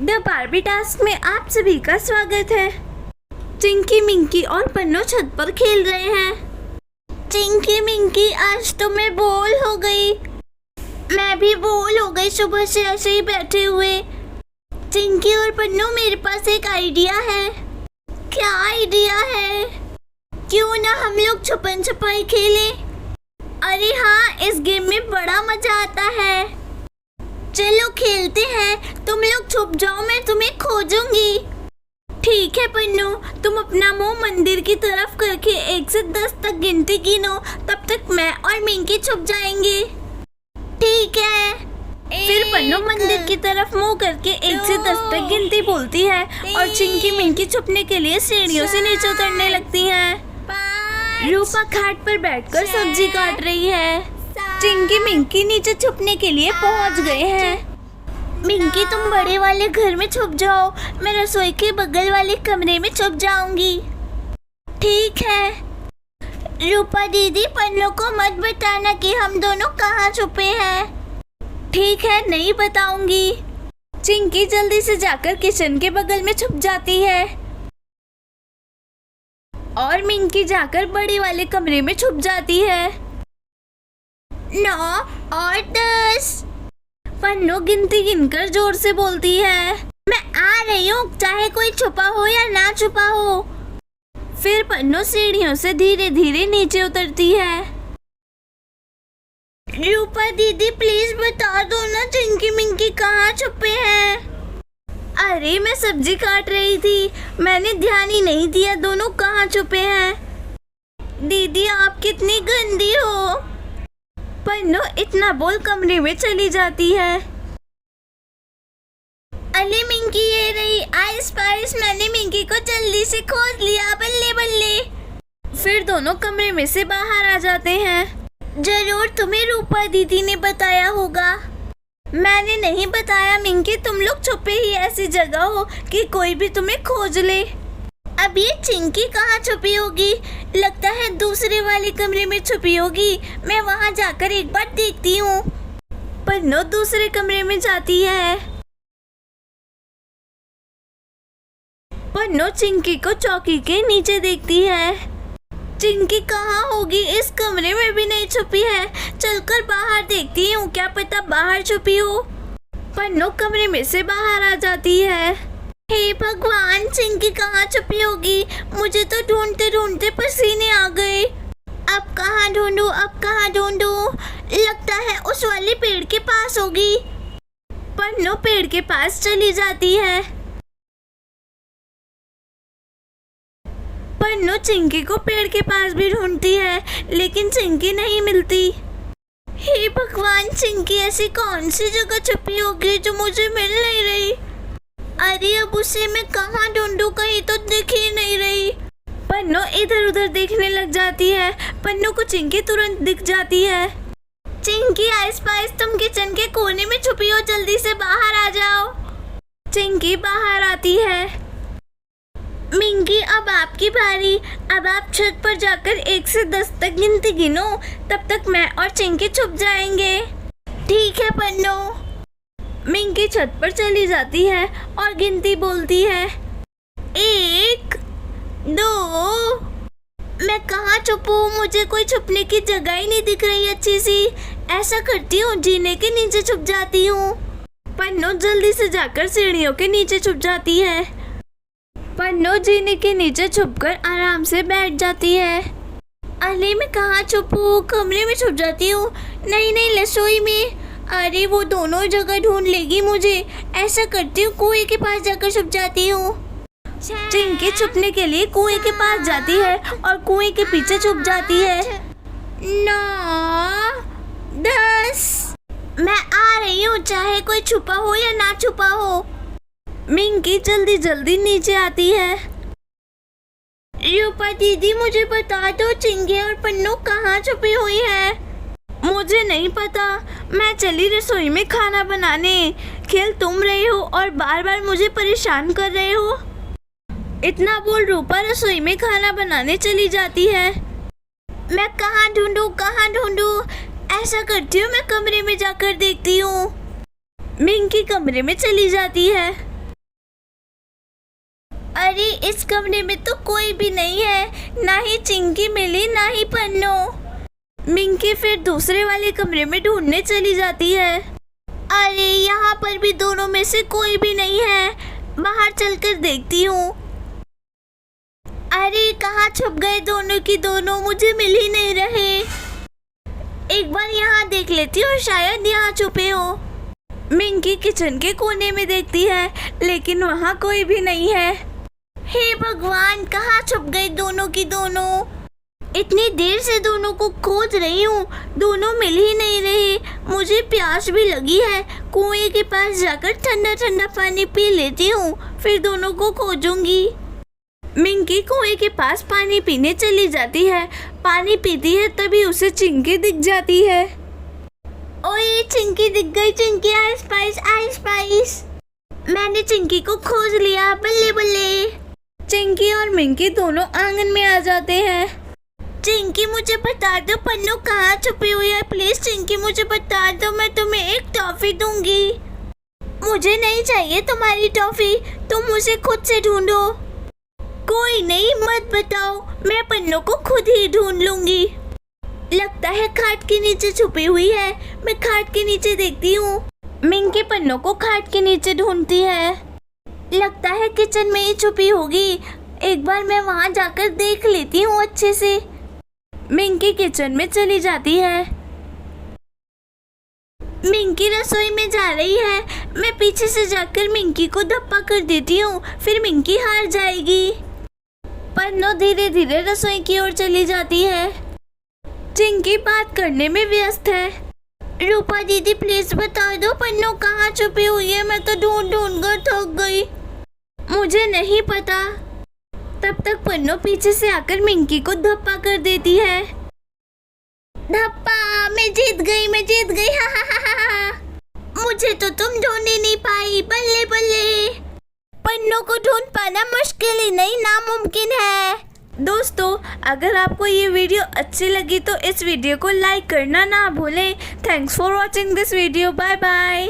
The Barbie task में आप सभी का स्वागत है। चिंकी मिंकी और पन्नू छत पर खेल रहे हैं। चिंकी मिंकी, आज तो मैं बोर हो गई। मैं भी बोर हो गई सुबह से ऐसे ही बैठे हुए। चिंकी और पन्नू, मेरे पास एक आइडिया है। क्या आइडिया है? क्यों ना हम लोग छुपन छुपाई खेलें? अरे हाँ, इस गेम में बड़ा मजा आता है। चलो खेलते हैं। तुम लोग छुप जाओ, मैं तुम्हें खोजूंगी। ठीक है पन्नू, तुम अपना मुंह मंदिर की तरफ करके 1 से 10 तक गिनती गिनो, तब तक मैं और मिंकी छुप जाएंगे। ठीक है। फिर पन्नू मंदिर की तरफ मुंह करके 1 से 10 तक गिनती बोलती है और चिंकी मिंकी छुपने के लिए सीढ़ियों से नीचे उतरने लगती हैं। रूपा खाट पर बैठकर सब्जी काट रही है। चिंकी मिंकी नीचे छुपने के लिए पहुंच गए हैं। मिंकी, तुम बड़े वाले घर में छुप जाओ, मैं रसोई के बगल वाले कमरे में छुप जाऊंगी। ठीक है। रूपा दीदी, पन्नू को मत बताना कि हम दोनों कहाँ छुपे हैं। ठीक है, नहीं बताऊंगी। चिंकी जल्दी से जाकर किचन के बगल में छुप जाती है और मिंकी जाकर बड़े वाले कमरे में छुप जाती है। 9 और 10। पन्नू गिनती गिनकर जोर से बोलती है, मैं आ रही हूँ, चाहे कोई छुपा हो या ना छुपा हो। फिर पन्नू सीढ़ियों से धीरे धीरे नीचे उतरती है। रूपा दीदी, प्लीज बता दो ना चिंकी मिंकी कहाँ छुपे हैं। अरे मैं सब्जी काट रही थी, मैंने ध्यान ही नहीं दिया दोनों कहाँ छुपे हैं। दीदी, आप कितनी गंदी हो। पन्नू इतना बोल कमरे में चली जाती है। अरे मिंकी, ये रही आइस पाइस, मैंने मिंकी को जल्दी से खोज लिया, बल्ले बल्ले। फिर दोनों कमरे में से बाहर आ जाते हैं। जरूर तुम्हें रूपा दीदी ने बताया होगा। मैंने नहीं बताया मिंकी, तुम लोग छुपे ही ऐसी जगह हो कि कोई भी तुम्हें खोज ले। अब ये चिंकी कहाँ छुपी होगी? लगता है दूसरे वाले कमरे में छुपी होगी। मैं वहां जाकर एक बार देखती हूँ। पन्नू दूसरे कमरे में जाती है। पन्नू चिंकी को चौकी के नीचे देखती है। चिंकी कहाँ होगी? इस कमरे में भी नहीं छुपी है। चलकर बाहर देखती हूँ, क्या पता बाहर छुपी हो। पन्नू कमरे में से बाहर आ जाती है। हे भगवान, चिंकी कहाँ छुपी होगी? मुझे तो ढूंढते ढूंढते पसीने आ गए। अब कहाँ ढूंढूं, अब कहाँ ढूंढूं? लगता है उस वाले पेड़ के पास होगी। पन्नू पेड़ के पास चली जाती है। पन्नू चिंकी को पेड़ के पास भी ढूंढती है, लेकिन चिंकी नहीं मिलती। हे भगवान, चिंकी ऐसी कौन सी जगह छुपी होगी जो मुझे मिल नहीं रही? अरे अब उसे मैं कहाँ ढूंढूं, कहीं तो दिख ही नहीं रही। पन्नू इधर उधर देखने लग जाती है। पन्नू को चिंकी तुरंत दिख जाती है। चिंकी, आइस पाइस, तुम किचन के कोने में छुपी हो, जल्दी से बाहर आ जाओ। चिंकी बाहर आती है। मिंकी, अब आपकी बारी। अब आप छत पर जाकर 1 से 10 तक गिनती गिनो, तब तक मैं और चिंकी छुप जाएंगे। ठीक है पन्नू। मिंकी छत पर चली जाती है और गिनती बोलती है। 1 2। मैं कहाँ छुपूं? मुझे कोई छुपने की जगह ही नहीं दिख रही अच्छी सी। ऐसा करती हूँ, जीने के नीचे छुप जाती हूँ। पन्नू जल्दी से जाकर सीढ़ियों के नीचे छुप जाती है। पन्नू जीने के नीचे छुपकर आराम से बैठ जाती है। अरे मैं कहाँ छुपूं? कमरे में छुप जाती हूँ। नहीं नहीं, रसोई में। अरे वो दोनों जगह ढूंढ लेगी मुझे। ऐसा करती हूँ, कुएं के पास जाकर छुप जाती हूँ। चिंकी छुपने के लिए कुएं के पास जाती है और कुएं के पीछे छुप जाती है। 9 10। मैं आ रही हूँ, चाहे कोई छुपा हो या ना छुपा हो। मिंकी जल्दी जल्दी नीचे आती है। रूपा दीदी, मुझे बता दो चिंकी और पन्नू कहाँ छुपी हुई है। मुझे नहीं पता, मैं चली रसोई में खाना बनाने। खेल तुम रहे हो और बार बार मुझे परेशान कर रहे हो। इतना बोल रूपा रसोई में खाना बनाने चली जाती है। मैं कहाँ ढूंढूं, कहाँ ढूंढूं? ऐसा करती हूँ, मैं कमरे में जाकर देखती हूँ। मिंकी कमरे में चली जाती है। इस कमरे में तो कोई भी नहीं है, ना ही चिंकी मिली ना ही पन्नो। मिंकी फिर दूसरे वाले कमरे में ढूंढने चली जाती है। अरे यहाँ पर भी दोनों में से कोई भी नहीं है, बाहर चलकर देखती हूँ। अरे कहाँ छुप गए दोनों की दोनों, मुझे मिल ही नहीं रहे। एक बार यहाँ देख लेती हूँ, शायद यहाँ छुपे हो। मिंकी किचन के कोने में देखती है, लेकिन वहाँ कोई भी नहीं है। हे भगवान, कहाँ छुप गए दोनों की दोनों। इतनी देर से दोनों को खोज रही हूँ, दोनों मिल ही नहीं रहे। मुझे प्यास भी लगी है, कुएं के पास जाकर ठंडा ठंडा पानी पी लेती हूँ, फिर दोनों को खोजूंगी। मिंकी कुएं के पास पानी पीने चली जाती है। पानी पीती है तभी उसे चिंकी दिख जाती है। ओए चिंकी दिख गई, चिंकी आई स्पाइस आई स्पाइस। मैंने चिंकी को खोज लिया, बल्ले बल्ले। चिंकी और मिंकी दोनों आंगन में आ जाते हैं। चिंकी मुझे बता दो पन्नू कहाँ छुपी हुई है, प्लीज चिंकी मुझे बता दो, मैं तुम्हें एक टॉफी दूंगी। मुझे नहीं चाहिए तुम्हारी टॉफी, तुम उसे खुद से ढूंढो। कोई नहीं, मत बताओ, मैं पन्नू को खुद ही ढूंढ लूंगी। लगता है खाट के नीचे छुपी हुई है, मैं खाट के नीचे देखती हूँ। मिंकी पन्नू को खाट के नीचे ढूंढती है। लगता है किचन में ही छुपी होगी, एक बार मैं वहां जाकर देख लेती हूँ अच्छे से। मिंकी किचन में चली जाती है। मिंकी रसोई में जा रही है, मैं पीछे से जाकर मिंकी को धप्पा कर देती हूँ, फिर मिंकी हार जाएगी। पन्नू धीरे धीरे रसोई की ओर चली जाती है। चिंकी बात करने में व्यस्त है। रूपा दीदी प्लीज बता दो पन्नू कहाँ छुपी हुई है, मैं तो ढूंढ ढूंढ कर थक गई। मुझे नहीं पता। तब तक पन्नू पीछे से आकर मिंकी को धप्पा कर देती है। धप्पा, मैं जीत गई, मैं जीत गई, हा हा हा हा। मुझे तो तुम ढूंढ ही नहीं पाई, बल्ले बल्ले। पन्नू को ढूंढ पाना मुश्किल ही नहीं, नामुमकिन है। दोस्तों, अगर आपको ये वीडियो अच्छी लगी तो इस वीडियो को लाइक करना ना भूलें। Thanks for watching this video, bye bye.